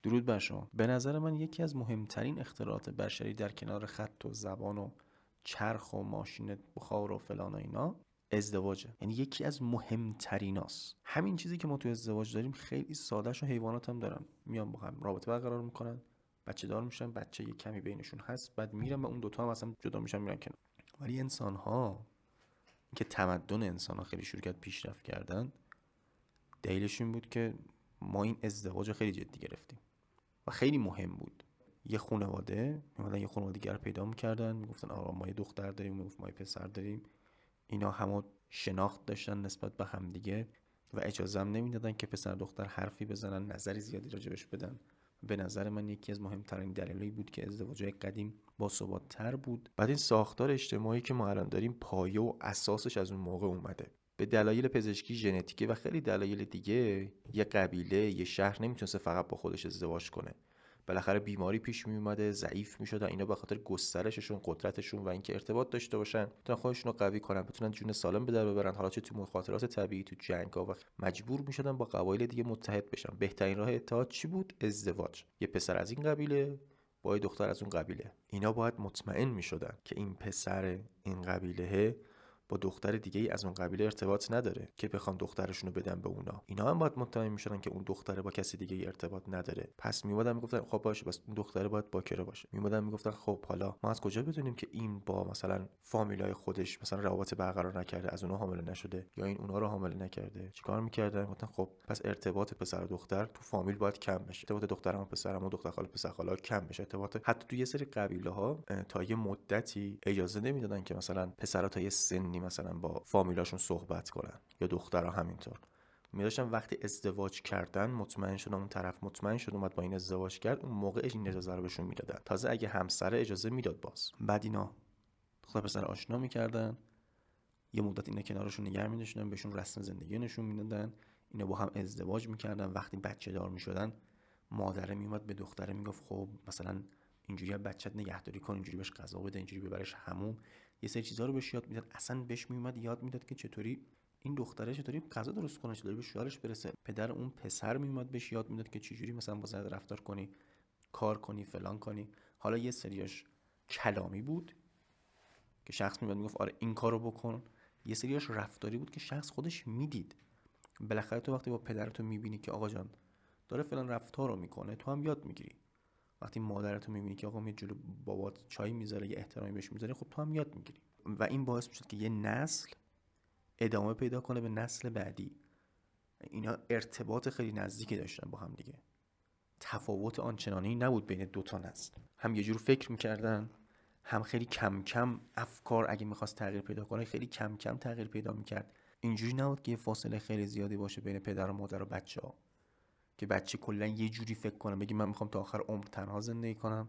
درود بر شما. به نظر من یکی از مهمترین اختراعات بشری در کنار خط و زبان و چرخ و ماشین بخار و فلان و اینا ازدواجه. یعنی یکی از مهمتریناست. همین چیزی که ما تو ازدواج داریم خیلی سادهش و حیوانات هم دارن، میان با هم رابطه برقرار میکنن، بچه دار میشن، بچه یه کمی بینشون هست، بعد میرن و اون دوتا هم اصلا جدا میشن میرن کنار. ولی انسان ها که تمدن انسان ها خیلی شروع کرد پیشرفت کردن، دلیلش این بود که ما این ازدواج خیلی جدی گرفتیم و خیلی مهم بود. یه خانواده میمدن یه خانواده دیگر پیدا میکردن، میگفتن آقا ما یه دختر داریم، میگفت ما یه پسر داریم. اینا همه شناخت داشتن نسبت به همدیگه و اجازه هم نمیدادن که پسر دختر حرفی بزنن، نظری زیادی راجبش بدن. به نظر من یکی از مهمترین دلایلی بود که ازدواج‌های قدیم باثبات‌تر بود. بعد این ساختار اجتماعی که ما الان داریم پایه و اساسش از اون موقع اومده. به دلایل پزشکی، ژنتیکی و خیلی دلایل دیگه یه قبیله، یه شهر نمیتونسته فقط با خودش ازدواج کنه. بالاخره بیماری پیش می اومده، ضعیف میشدن اینا، به خاطر گسترششون، قدرتشون و اینکه ارتباط داشته باشن، بتونن خودشون رو قوی کنن، بتونن جون سالم به در ببرن. حالا چه تو مخاطرات طبیعی، تو جنگ‌ها، و مجبور میشدن با قبایل دیگه متحد بشن. بهترین راه اتحاد چی بود؟ ازدواج. یه پسر از این قبیله با یه دختر از اون قبیله. اینا باید مطمئن میشدن که این پسر این قبیله با دختر دیگه ای از اون قبیله ارتباط نداره که بخوان دخترشونو بدن به اونا. اینا هم باید مطمئن میشدن که اون دختره با کسی دیگه ای ارتباط نداره. پس میومدن میگفتن خب باشه، بس اون دختره باید باکره باشه. میومدن میگفتن خب حالا ما از کجا بدونیم که این با مثلا فامیلای خودش مثلا روابط برقرار نکرده، از اونها حامله نشده، یا این اونا رو حامله نکرده؟ چیکار میکردن؟ میگفتن خب پس ارتباط پسر و دختر تو فامیل باید کم بشه، ارتباط دخترم و پسرم و دختر خاله پسر خاله کم بشه. ارتباط حتی تو یه سری قبیله ها تا یه مدتی اجازه نمیدادن که مثلا پسرا تا یه سنی مثلا با فامیلاشون صحبت کنن، یا دخترها همینطور. میذاشتن وقتی ازدواج کردن مطمئن شدن، اون طرف مطمئن شد اومد با این ازدواج کرد، اون موقع این اجازه رو بهشون میدادن. تازه اگه همسر اجازه میداد باز. بعد اینا دختر پسر آشنا میکردن، یه مدت اینا کنارشون نگه می‌داشتن، بهشون رسم زندگی نشون میدادن، اینا با هم ازدواج میکردن. وقتی بچه دار میشدن، مادره میومد به دختره میگفت خب مثلا اینجوری بچت نگهداری کن، اینجوری بهش غذا بده، اینجوری ببرش حموم. یه سری چیزا رو بهش یاد میداد. اصلا بهش میومد یاد میداد که چطوری این دختره چطوری غذا درست کنه، چطوری به شوهرش برسه. پدر اون پسر میومد بهش یاد میداد که چجوری مثلا با زن رفتار کنی، کار کنی، فلان کنی. حالا یه سریاش کلامی بود که شخص میاد میگفت آره این کارو بکن، یه سریاش رفتاری بود که شخص خودش میدید. بالاخره تو وقتی با پدرتو میبینی که آقا جان داره فلان رفتار رو میکنه، تو هم یاد میگیری. وقتی مادرتو میبینی که آقا میاد جلو بابات چای میذاره، یه احترامی بهش میذاره، خب تو هم یاد میگیری. و این باعث میشد که یه نسل ادامه پیدا کنه به نسل بعدی. اینا ارتباط خیلی نزدیکی داشتن با هم دیگه. تفاوت آنچنانی نبود بین دو تا نسل. هم یه جور فکر میکردن، هم خیلی کم کم افکار اگه میخواست تغییر پیدا کنه خیلی کم کم تغییر پیدا میکرد. اینجوری نبود که یه فاصله خیلی زیادی باشه بین پدر و مادر و بچه ها، که بچه کلا یه جوری فکر کنه بگی من میخوام تا آخر عمر تنها زندگی کنم،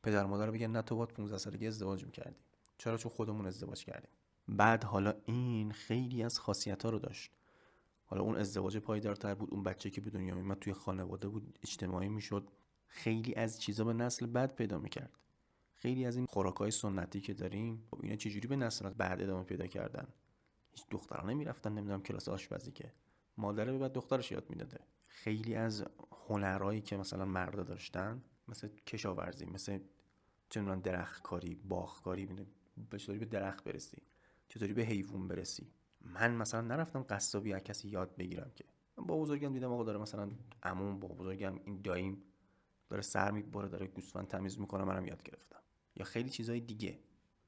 پدر و مادر بگن نه تو باید 15 سالگی ازدواج میکردی. چرا؟ چون خودمون ازدواج کردیم. بعد حالا این خیلی از خاصیت ها رو داشت. حالا اون ازدواج پایدارتر بود، اون بچه که به دنیا میومد توی خانواده بود، اجتماعی میشد، خیلی از چیزا به نسل بعد پیدا میکرد. خیلی از این خوراکای سنتی که داریم، خب اینا چجوری به نسل بعد ادامه پیدا کردن؟ هیچ دخترها نمیرفتن نمیدونم کلاس آشپزی، که مادره به بعد دخترش یاد میداده. خیلی از هنرهایی که مثلا مردا داشتن، مثل کشاورزی، مثل چه میدونم درخت کاری، باغ کاری، چطوری به درخت برسی، چطوری به حیوان برسی. من مثلا نرفتم قصابی از کسی یاد بگیرم، که من با بزرگم دیدم آقا داره مثلا عموم با بزرگم این داییم داره سر میبره، داره گوسفند تمیز میکنه، منم یاد گرفتم. یا خیلی چیزای دیگه.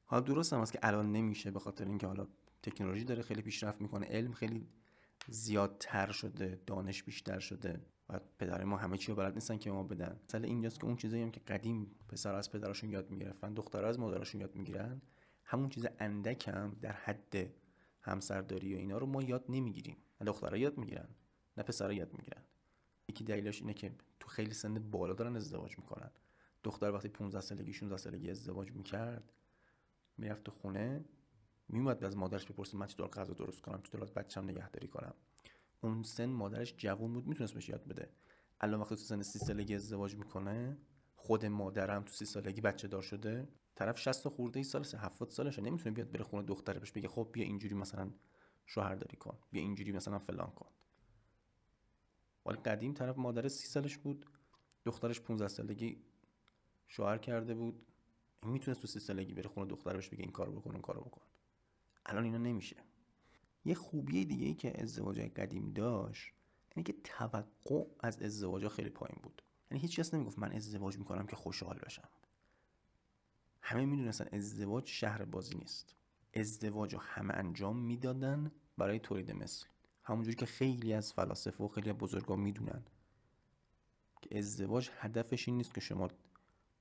حالا درست هم هست که الان نمیشه، به خاطر اینکه حالا تکنولوژی داره خیلی پیشرفت میکنه، علم خیلی زیادتر شده، دانش بیشتر شده و پدرای ما همه چی رو بلد نیستن که ما بدن. مثلا اینجاست که اون چیزایی هم که قدیم پسر از پدرشون یاد میگرفتن، دخترها از مادرشون یاد میگیرن، همون چیز اندک هم در حد همسرداری و اینا رو ما یاد نمیگیریم. نه دخترها یاد میگیرن نه پسرها یاد میگیرن. یکی دلیلش اینه که تو خیلی سن بالا دارن ازدواج میکنن. دختر وقتی 15 سالگی 16 سالگی ازدواج میکرد، میرفت تو خونه، میومد از مادرش بپرسه من چطور غذا درست کنم، چطور از بچه‌م نگهداری کنم. اون سن مادرش جوان بود، میتونست بهش یاد بده. الان وقتی تو سن 30 سالگی ازدواج میکنه، خود مادرم تو 30 سالگی بچه دار شده، طرف 60 خورده ای سالشه، 70 سالشه، نمیتونه بیاد بره خونه دختره بهش بگه خب بیا اینجوری مثلا شوهرداری کن، بیا اینجوری مثلا فلان کن. ولی قدیم طرف مادر 30 سالش بود، دخترش 15 سالگی شوهر کرده بود، این میتونست تو 30 سالگی بره خونه دخترش بگه این کارو بکن اون کارو بکن. الان اینا نمیشه. یه خوبی دیگه ای که ازدواج قدیم داشت اینه که توقع از ازدواج خیلی پایین بود. یعنی هیچ کس نمیگفت من ازدواج میکنم که خوشحال بشم. همه میدونستن ازدواج شهر بازی نیست. ازدواج رو همه انجام میدادن برای تولید مثل. همونجوری که خیلی از فلاسفه و خیلی از بزرگا میدونن که ازدواج هدفش این نیست که شما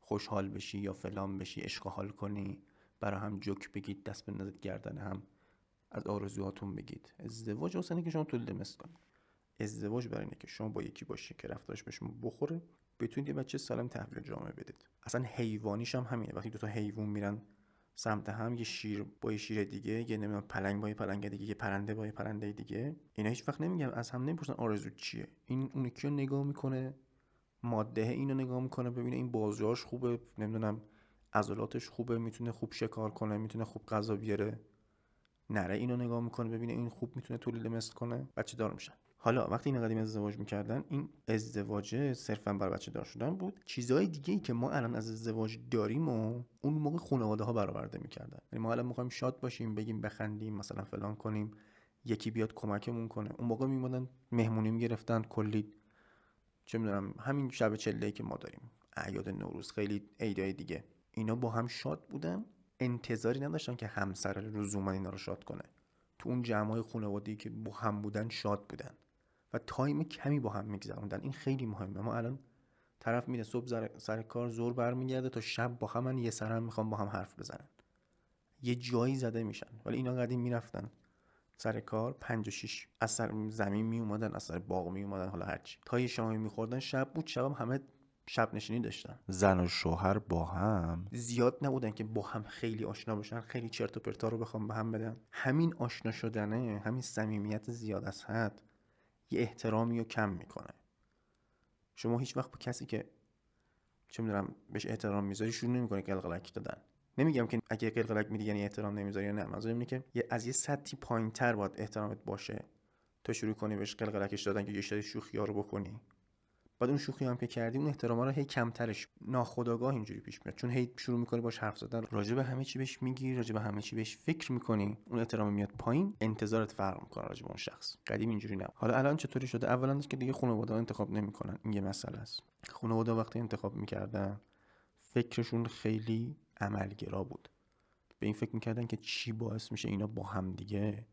خوشحال بشی یا فلان بشی، عشق و حال کنی، برای هم جوک بگید، دست بندازید گردن هم، از آرزوهاتون بگید. ازدواج اصلا که شما تولید مثل کنید. ازدواج برای اینه که شما با یکی باشی که رفتارش به شما بخوره، بتونید یه بچه سالم تحویل جامعه بدید. اصلا حیوانیش هم همینه. وقتی دو تا حیوان میرن سمت هم، یه شیر با یه شیر دیگه، یه نمیدونم پلنگ با یه پلنگ دیگه، یه پرنده با یه پرنده دیگه، اینا هیچ وقت نمیگن، از هم نمیپرسن آرزو چیه. این اون یکی رو نگاه میکنه، ماده اینو نگاه میکنه ببینه این بازوهاش خوبه، نمیدونم عضلاتش خوبه، میتونه خوب شکار کنه، میتونه خوب غذا بیاره. نره اینو نگاه میکنه ببینه این خوب میتونه تولید مثل کنه، بچه دار میشن. حالا وقتی اینا قدیم ازدواج میکردن، این ازدواج صرفا برای بچه دار شدن بود. چیزهای دیگه ای که ما الان از ازدواج داریم و اون موقع خانواده ها برآورده میکردن. یعنی ما الان میخوایم شاد باشیم، بگیم بخندیم، مثلا فلان کنیم، یکی بیاد کمکمون کنه، اون موقع میمدن مهمونی میگرفتن کلی، چه میدونم همین شب چله‌ای که ما داریم، اعیاد نوروز، خیلی عیدای دیگه، اینا با هم شاد بودن، انتظاری نداشتن که همسر لزوما اینا رو شاد کنه. تو اون جمع‌های خانوادگی که با هم بودن شاد بودن و تایم کمی با هم میگذروندن. این خیلی مهمه. ما الان طرف میره صبح سر کار، ظهر برمیگرده، تا شب با هم یه سر هم میخوام با هم حرف بزنن، یه جایی زده میشن. ولی اینا قدیم میرفتن سر کار 5 و 6 از سر زمین می اومدن، از سر باغ می اومدن، حالا هرچی، تا یه شامی میخوردن، شب بود، شبم همه شب نشینی داشتن. زن و شوهر با هم زیاد نبودن که با هم خیلی آشنا باشن، خیلی چرت و پرتا رو بخوام به هم بدن. همین آشنا شدنه، همین صمیمیت زیاد از حد یه احترامی رو کم میکنه. شما هیچ وقت با کسی که چه میدونم بهش احترام میذاری شروع نمیکنه قلقلک دادن. نمیگم که اگه قلقلک میدی یعنی احترام نمیذاری یا نه، منظورم اینه که از یه سطحی پایینتر باید احترامت باشه تا شروع کنی بهش قلقلکش دادن که یه سری شوخی‌ها رو بکنی. بعد اون شوخی هم که کردی، اون احتراما رو هی کمترش، ناخودآگاه اینجوری پیش میاد، چون هی شروع میکنی باش حرف زدن، راجع به همه چی بهش میگی، راجع به همه چی بهش فکر میکنی، اون احترام میاد پایین، انتظارت فرق میکنه راجع به اون شخص. قدیم اینجوری نبود. حالا الان چطوری شده؟ اولا که دیگه خانواده انتخاب نمیکنن، این یه مسئله است. خانواده وقتی انتخاب میکردن فکرشون خیلی عملگرا بود. به این فکر میکردن که چی باعث میشه اینا با هم دیگه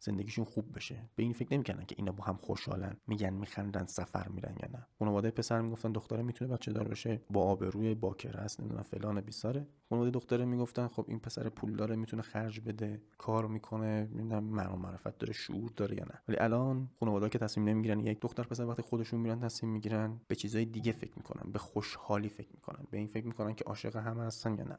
زندگیشون خوب بشه. به این فکر نمیکردن که اینا با هم خوشحالن، میگن میخندن، سفر میرن یا نه. خانواده پسر میگفتن دختره میتونه بچه دار بشه، با آبروی باکره است، نمیدونم فلان بیساره. خانواده دختره میگفتن خب این پسر پولداره، میتونه خرج بده، کار میکنه، نمیدونم معرفت داره، شعور داره یا نه. ولی الان خانواده که تصمیم نمیگیرن، یک دختر پسر وقتی خودشون میرن تصمیم میگیرن، به چیزای دیگه فکر میکنن، به خوشحالی فکر میکنن، به این فکر میکنن که عاشق هم هستن یا نه،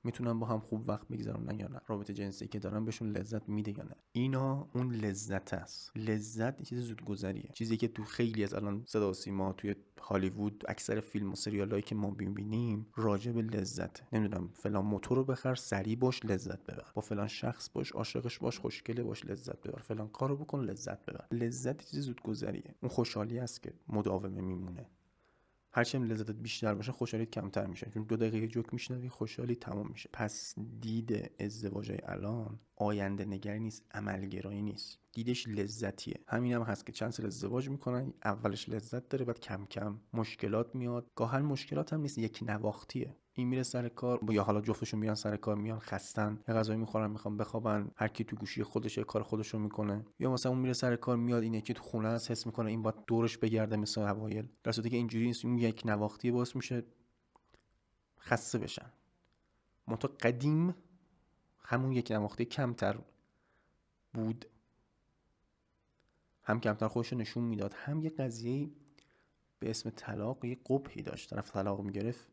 میتونن با هم خوب وقت بگذرونن یا نه، رابطه جنسی که دارن بهشون لذت میده یا نه. اینا اون لذت است. لذت یه چیز زودگذریه، چیزی که تو خیلی از الان صدا و سیما، توی هالیوود، اکثر فیلم و سریالایی که ما میبینیم راجع به لذت، نمیدونم فلان موتور رو بخر، سریع باش، لذت ببر، با فلان شخص باش، عاشقش باش، خوشگله باش، لذت ببر، فلان کارو بکن، لذت ببر. لذت چیز زودگذریه. اون خوشحالی است که مداوم میمونه. هرچی هم لذتت بیشتر باشه خوشحالیت کمتر میشه، چون 2 دقیقه جوک میشنوی خوشحالی تموم میشه. پس دید ازدواجای الان آینده نگری نیست، عملگرایی نیست، دیدش لذتیه. همین هم هست که چند سال ازدواج میکنن، اولش لذت داره، بعد کم کم مشکلات میاد. گاهن مشکلات هم نیست، یک نواختیه. این میره سر کار، یا حالا جفتشون میرن سر کار، میان خستن، یه غذایی میخورن، میخوان بخوابن، هر کی تو گوشی خودش کار خودش رو میکنه. یا مثلا اون میره سر کار، میاد این یکی تو خونه است، حس میکنه این باید دورش بگرده مثل اوایل، در صورتی که اینجوری نیست. اون یک نواختی باعث میشه خسته بشن. منتها قدیم همون یک نواختی کمتر بود، هم کمتر خودش نشون میداد، هم یه قضیه به اسم طلاق یه قبحی داشت. طرف طلاق میگرفت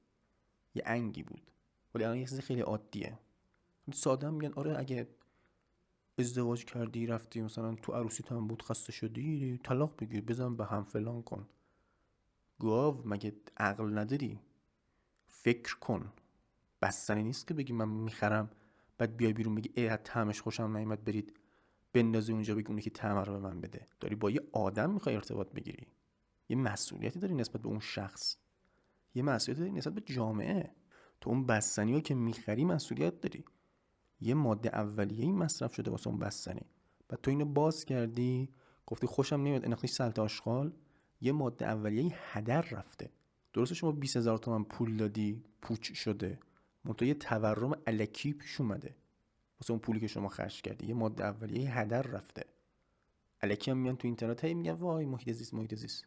یه انگی بود. ولی الان یه چیز خیلی عادیه. ساده میگن آره اگه ازدواج کردی رفتی مثلا تو عروسیت هم بود خسته شدی، طلاق بگیر، بزن به هم، فلان کن. گاو مگه عقل نداری؟ فکر کن. بستنی نیست که بگی من میخرم بعد بیای بیرون بگی ای طعمش خوشم نیامد، برید بندازی اونجا بگی اون که طعم رو به من بده. داری با یه آدم میخوای ارتباط بگیری، یه مسئولیتی داری نسبت به اون شخص. یه مسئولیت داری نسبت به جامعه. تو اون بستنیو که میخری مسئولیت داری. یه ماده اولیه‌ای مصرف شده واسه اون بستنی، بعد تو اینو باز کردی، گفتی خوشم نمیاد، انداختی سلط آشغال، یه ماده اولیه‌ای هدر رفته. درسته شما 20,000 تومان پول دادی، پوچ شده، منتها یه تورم الکی پیش اومده واسه اون پولی که شما خرج کردی، یه ماده اولیه‌ای هدر رفته. الکی هم میان تو اینترنت هی میگن وای محیط زیست، محیط زیست.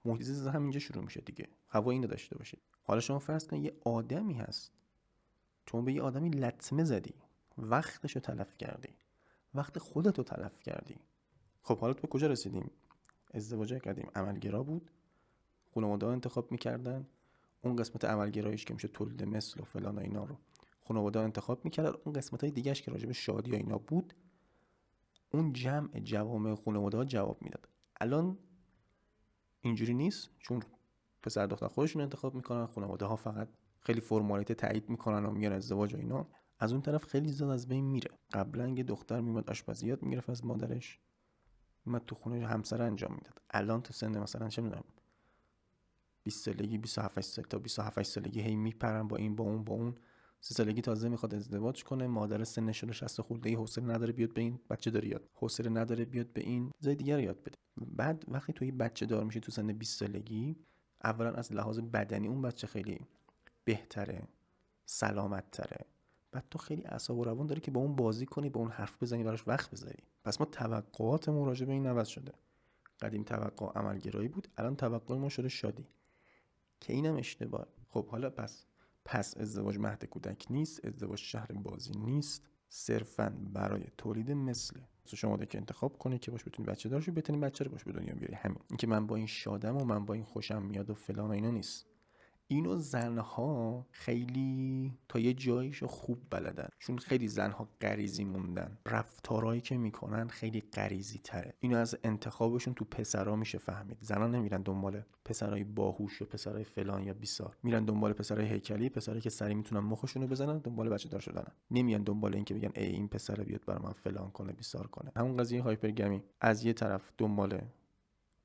محیط زیست همینجا شروع میشه دیگه. هوا اینو داشته باشید. حالا شما فرض کن یه آدمی هست، تو به یه آدمی لطمه زدی، وقتشو تلف کردی، وقت خودتو تلف کردی. خب حالا به کجا رسیدیم؟ ازدواج قدیم عملگرا بود، خانواده ها انتخاب میکردن، اون قسمت عملگرایش که میشه تولید مثل و فلان و اینا رو خانواده ها انتخاب میکردن، اون قسمت های دیگهش که راجع به شادی و اینا بود اون جمع جوامع خانواده ها جواب میداد. الان اینجوری نیست، چون پسر دختر خودشون انتخاب میکنن، خانواده ها فقط خیلی فرمالیته تایید میکنن و میگن ازدواج و اینا. از اون طرف خیلی زیاد از بین میره. قبلا یه دختر میومد آشپزی یاد میگرفت از مادرش، میومد تو خونه همسر انجام میداد. الان تو سن مثلا چه میدونم 20 سالگی، 27 سالگی تا 27 سالگی هی میپرن با این با اون با اون. 30 سالگی تازه میخواد ازدواج کنه، مادر سنش 60 خورده ای حوصله نداره بیاد به این بچه داری یاد، حوصله نداره بیاد به این جای دیگه یاد بده. بعد وقتی تو یه بچه دار میشی تو سن 20 سالگی، اولا از لحاظ بدنی اون بچه خیلی بهتره، سلامت تره، بعد تو خیلی اعصاب و روان داری که با اون بازی کنی، با اون حرف بزنی، براش وقت بذاری. پس ما توقعاتمون راجع به این عوض شده. قدیم توقع عملگرایی بود، الان توقع ما شده شادی، که اینم اشتباه. خب حالا پس ازدواج مهد کودک نیست، ازدواج شهر بازی نیست، صرفاً برای تولید مثل شما که انتخاب کنی که باش بتونی بچه دار شی، بتونی بچه رو باش به دنیا بیاری. همین. اینکه من با این شادم و من با این خوشم میاد و فلان و اینا نیست. اینو زنها خیلی تا یه جاییشو خوب بلدن، چون خیلی زنها غریزی موندن، رفتارهایی که میکنن خیلی غریزی تره. اینو از انتخابشون تو پسرا میشه فهمید. زنا نمیرن دنبال پسرای باهوش یا پسرای فلان یا بیسار، میرن دنبال پسرای هیکلی، پسرایی که سری میتونن مخشونو بزنن، دنبال بچه دار شدن. نمیان دنبال این که بگن ای این پسر بیاد برام من فلان کنه بیسار کنه. همون قضیه هایپرگامی، از یه طرف دنبال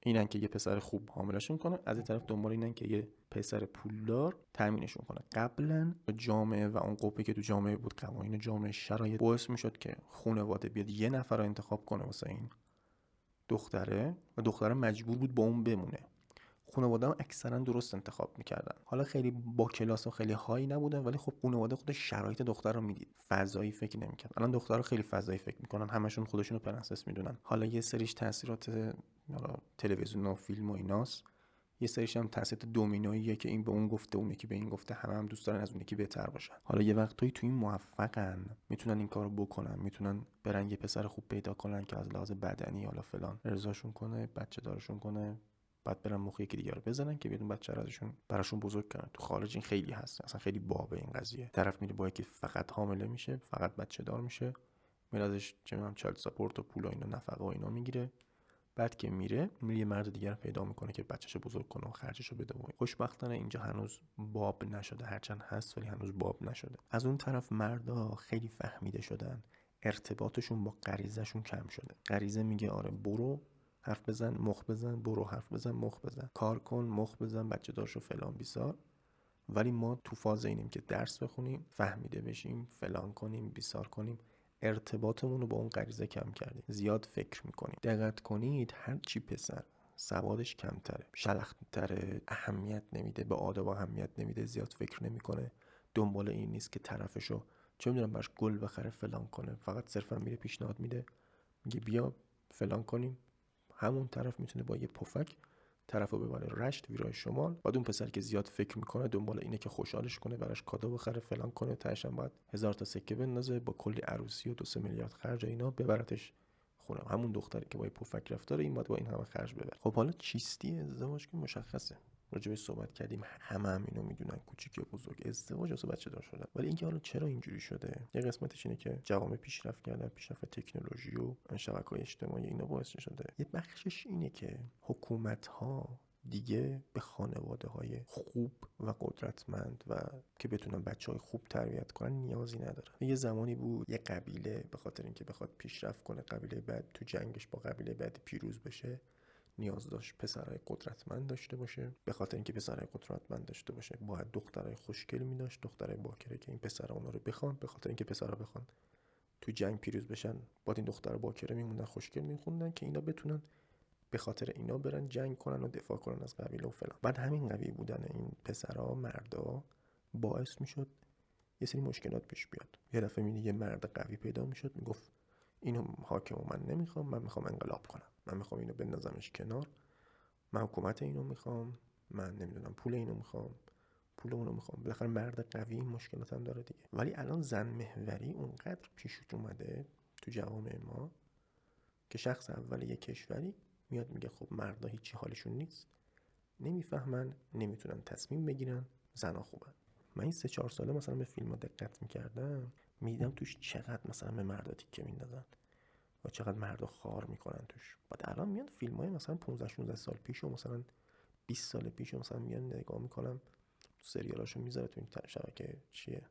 اینن که یه پسر خوب حاملشون کنه، از این طرف دنبال اینن که یه پسر پولدار تامینشون کنه. قبلا جامعه و اون قوپی که تو جامعه بود، قوانین جامعه، شرایط باعث میشد که خانواده بیاد یه نفر رو انتخاب کنه واسه این دختره و دختره مجبور بود با اون بمونه. خانواده هم اکثرا درست انتخاب میکردن. حالا خیلی با کلاس و خیلی هایی نبودن، ولی خب خانواده خود شرایط دختر رو میدید، فضایی فکر نمیکرد. الان دخترها خیلی فضایی فکر میکنن، همشون خودشونو پرنسس میدونن. حالا یه سریش تاثیرات تلویزیون و فیلم و ایناست، یه سریش هم تاثیرات دومینوییه که این به اون گفته، اون یکی به این گفته، هم دوست دارن از اون یکی بهتر باشن. حالا یه وقتایی تو این موفقن، میتونن این کارو بکنن، میتونن برن یه پسر خوب پیدا کنن که از لحاظ بدنی حالا فلان ارضاشون کنه، بچه دارشون کنه، بعد برن مخ یکی دیگه رو بزنن که بیادون بچه رو ازشون براشون بزرگ کردن. تو خارج این خیلی هست، اصلا خیلی بابه این قضیه. طرف میره با یکی فقط حامله میشه، فقط بچه دار میشه، میاد ازش چه میدونم چایلد ساپورت و پول و اینا، نفقه و اینا میگیره. بعد که میره یه مرد دیگر پیدا میکنه که بچه‌شو بزرگ کنه و خرجشو بده. و خوشبختانه اینجا هنوز باب نشده، هرچند هست ولی هنوز باب نشده. از اون طرف مردا خیلی فهمیده شدن، ارتباطشون با غریزه‌شون کم شده. غریزه میگه آره برو حرف بزن مخ بزن، برو حرف بزن مخ بزن، کار کن مخ بزن، بچه دارشو فلان بیسار. ولی ما تو فاز اینیم که درس بخونیم، فهمیده بشیم، فلان کنیم، بیسار کنیم. ارتباطمون رو با اون غریزه کم کردیم، زیاد فکر میکنیم. دقت کنید هر چی پسر سوادش کمتره، شلخت‌تره، اهمیت نمیده، به آداب اهمیت نمیده، زیاد فکر نمیکنه، دنبال این نیست که طرفشو چه میدونم براش گل بخره فلان کنه، فقط صرفا میره پیشنهاد میده، میگه بیا فلان کنیم. همون طرف میتونه با یه پفک طرفو ببره رشت ویرای شمال. بعد اون پسر که زیاد فکر میکنه دنبال اینه که خوشحالش کنه، براش کادو بخره فلان کنه، تهش هم باید 1000 تا سکه بندازه با کلی عروسی و 2-3 میلیارد خرج اینا ببرتش خونه. همون دختری که با یه پفک رفتاره این باید با این همه خرج ببره. خب حالا چیستی ازدواج که مشخصه، راجبش صحبت کردیم، همه اینو میدونن، کوچیک یا بزرگ، ازدواج واسه بچه دار شدن. ولی اینکه حالا چرا اینجوری شده، یه قسمتش اینه که جوامع پیشرفت کردن، پیشرفت تکنولوژی و شبکه‌های اجتماعی اینا باعث شده. یه بخشش اینه که حکومت‌ها دیگه به خانواده‌های خوب و قدرتمند و که بتونن بچه‌های خوب تربیت کنن نیازی ندارن. یه زمانی بود یه قبیله به خاطر اینکه بخواد پیشرفت کنه، قبیله بعد تو جنگش با قبیله بعد پیروز بشه، نیاز داشت پسرای قدرتمند داشته باشه. به خاطر اینکه پسرای قدرتمند داشته باشه باید دخترای خوشگل می‌داشت، دخترای باکره که این پسرا اونا رو بخوان. به خاطر اینکه پسرا بخوان تو جنگ پیروز بشن، باید این دخترا باکره میموندن، خوشگل میخوندن که اینا بتونن به خاطر اینا برن جنگ کنن و دفاع کنن از قبیله و فلان. بعد همین قوی بودن این پسرا، مردا، باعث میشد یه سری مشکلات پیش بیاد. یه دفعه میبینی یه مرد قوی پیدا میشد میگفت اینو حاکمو من نمیخوام، من میخوام انقلاب کنم، من میخوام اینو بندازمش کنار، من حکومت اینو میخوام، من نمیدونم پول اینو میخوام، پول اونو میخوام. بالاخره مرد قوی این مشکلات هم داره دیگه. ولی الان زن محوری اونقدر پیش اومده تو جوامع ما که شخص اول یک کشوری میاد میگه خب مردا هیچی حالشون نیست، نمیفهمن، نمیتونن تصمیم بگیرن، زنا خوبن. من این 3-4 ساله مثلا به فیلم ها دقت میکردم، میدیدم توش چقدر مثلا به مردا تیکه میندازن و چقدر مردا خار میکنن توش. بعد الان میان فیلم های مثلا 15-16 سال پیش و مثلا 20 سال پیش و مثلا میان نگاه میکنم، سریالاشو میذاره تو این شبکه چیه،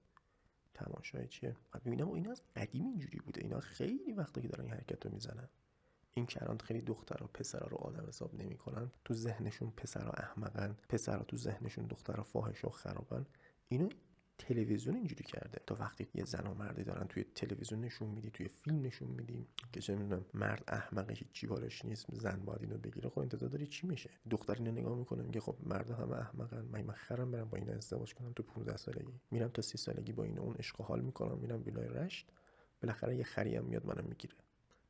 تماشای چیه، بعد میبینم اینا از قدیم اینجوری بوده، اینا خیلی وقتا که دارن این حرکت رو میزنن. این که الان خیلی دخترها پسرها رو آدم حساب نمیکنن، تو ذهنشون پسرها احمقن، پسرها تو ذهنشون دخترها فاحش و خرابن، اینو تلویزیون اینجوری کرده. تا وقتی یه زن و مردی دارن توی تلویزیون نشون میدی، توی فیلم نشون میدی که چه میدونم مرد احمقه، هیچی بارش نیست، زن باید اینو بگیره، خب انتظار داری چی میشه؟ دختر اینو نگاه میکنه میگه خب مردا همه احمقن، من خرم برم با اینا ازدواج کنم تو 15 سالگی، میرم تا 30 سالگی با اینو اون عشق و حال میکنم، میرم ویلای رشت، بالاخره یه خریم میاد منو میگیره.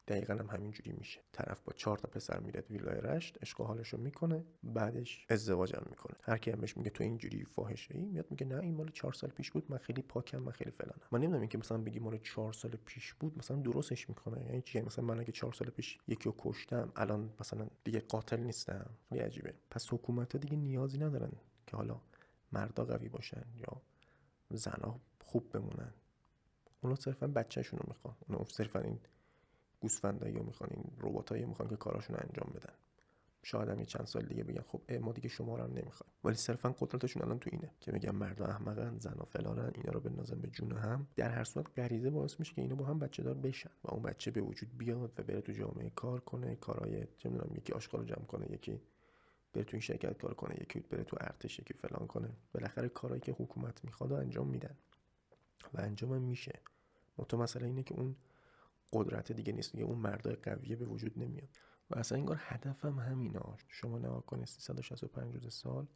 دقیقاً هم همینجوری میشه. طرف با 4 تا پسر میره ویلای رشت، عشق و حالشو میکنه، بعدش ازدواجم میکنه. هر کی هم بهش میگه تو اینجوری فاحشه‌ای، میاد میگه نه این مال 4 سال پیش بود، من خیلی پاکم، من خیلی فلانم. من نمیدونم اینکه مثلا بگی مال 4 سال پیش بود مثلا درستش میکنه، یعنی چی؟ مثلا من اگه 4 سال پیش یکی رو کشتم، الان مثلا دیگه قاتل نیستم؟ خیلی عجیبه. پس حکومت‌ها دیگه نیازی ندارن که حالا مردا قوی باشن یا زنا خوب بمونن. اونا صرفا بچه‌شون رو میخوان، اونا صرفا این گوسفندایی رو میخوان، این رباتایی میخوان که کاراشون رو انجام بدن. شاید هم یه چند سال دیگه بگن خب ما دیگه شما رو هم نمیخوایم، ولی صرفا قدرتشون الان تو اینه که میگن مردا احمقن، زنا فلانن، اینا رو بندازن به جون هم. در هر صورت غریزه باعث میشه که اینا با هم بچه دار بشن و اون بچه به وجود بیاد و بره تو جامعه کار کنه، کارهای چه میدونم، یکی آشغال رو جمع کنه، یکی بره تو این شرکت کار کنه، یکی بره تو ارتش، یکی فلان کنه. بالاخره کارهایی که حکومت میخواد انجام میدن و انجام هم میشه. مثلا اینه که اون قدرت دیگه نیست، دیگه اون مردای قویه به وجود نمیاد. و اصلا انگار هدفم همینا. شما نگاه کنید 365 روز سال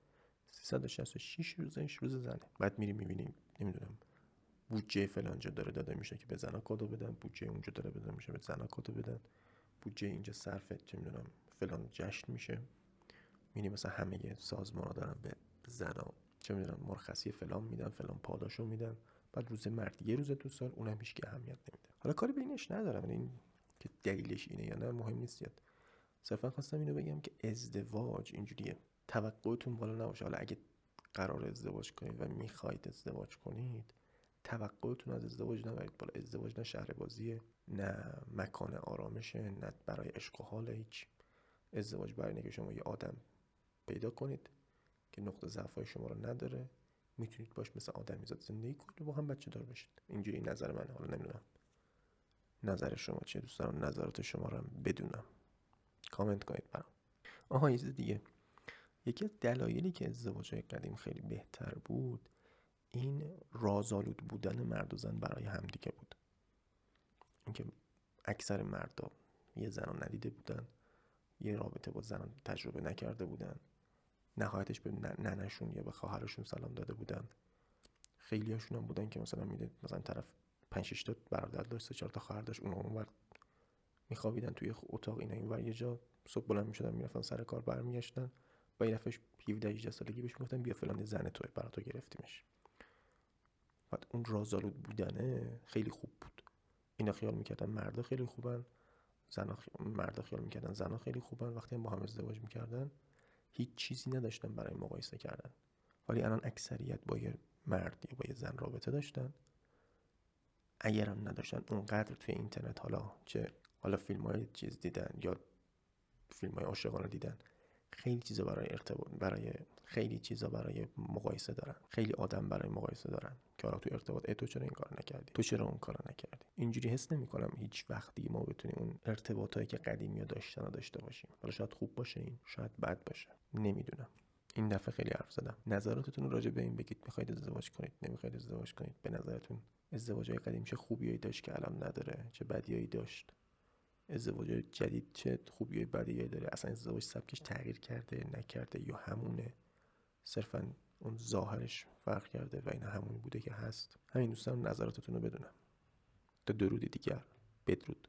366 روزش روز زنه. بعد میری میبینیم نمیدونم بودجه فلان جا داره داده میشه که به زنا کادو بدن، بودجه اونجا داره داده میشه به زنا کادو بدن، بودجه اینجا صرف چه میدونم فلان جشن میشه. میبینی مثلا همه سازمانا دارن به زنا چه میدونم مرخصی فلان میدن، فلان پاداشو میدن. بعد روز مرد یه روز تو سال اونم هیچ کی اهمیت نمیده. حالا کاری به اینش ندارم، این که دلیلش اینه یا نه مهم نیست. صرفا خواستم اینو بگم که ازدواج اینجوریه، توقعتون بالا نباشه. حالا اگه قرار ازدواج کنید و میخواید ازدواج کنید، توقعتون از ازدواج نبرید بالا. ازدواج نه شهر بازیه، نه مکان آرامشه، نه برای عشق و حال. هیچ. ازدواج برای اینه که شما یه آدم پیدا کنید که نقطه ضعف‌های شما رو نداره، میتونید باش مثل آدمیزاد زندگی کنید و با هم بچه دار بشید. اینجوری نظر منه. حالا نمیدونم نظر شما چیه، دوست دارم نظرات شما رو بدونم، کامنت کنید برام. یه چیز دیگه، یکی از دلایلی که ازدواج‌های قدیم خیلی بهتر بود این رازآلود بودن مرد و زن برای همدیگه بود. اینکه اکثر مردا یه زن رو ندیده بودن، یه رابطه با زن تجربه نکرده بودن، نهایتش به ننشون یا به خواهرشون سلام داده بودن. خیلی هاشون هم بودن که مثلا میدید مثلا طرف 5-6 تا برادر داشت، 3-4 تا خواهر داشت، اونا اونور میخوابیدن توی اتاق، اینا اینور یه جا، صبح بلند میشدن میرفتن سر کار، برمیگشتن با این دفعه 17-18 سالگی بهش میگفتن بیا فلان زن توئه، برات تو گرفتیمش. بعد اون رازآلود بودنه خیلی خوب بود. اینا خیال میکردن مردا خیلی خوبن، مردا خیال میکردن زنا خیلی خوبن. وقتی هم با هم ازدواج میکردن هیچ چیزی نداشتن برای مقایسه کردن. ولی الان اکثریت با یه مرد یا با یه زن رابطه داشتن، اگرم نداشتن اونقدر توی اینترنت حالا فیلم‌های چیز دیدن یا فیلم‌های عاشقانه دیدن، خیلی چیزا برای ارتباط، خیلی چیزا برای مقایسه دارن، خیلی آدم برای مقایسه دارن که حالا تو ارتباط تو چرا این کار نکردی، تو چرا اون کارو نکردی. اینجوری حس نمی‌کنم هیچ وقتی ما بتونیم اون ارتباطایی که قدیمی‌ها داشتن داشته باشیم. حالا شاید خوب باشه، این شاید بد باشه، نمیدونم. این دفعه خیلی حرف زدم. نظراتتون راجع به این بگید. میخواید ازدواج کنید، نمیخواید ازدواج کنید؟ به نظرتون ازدواجای قدیم چه خوبیایی داشت که الان نداره، چه بدیایی داشت؟ ازدواج جدید چه خوبیای بدیایی داره؟ اصلا ازدواج سبکش تغییر کرده نکرده یا همونه؟ صرفا اون ظاهرش فرق کرده و این همونی بوده که هست. همین دوستان نظراتتون رو بدونم. تا درودی دیگر، بدرود.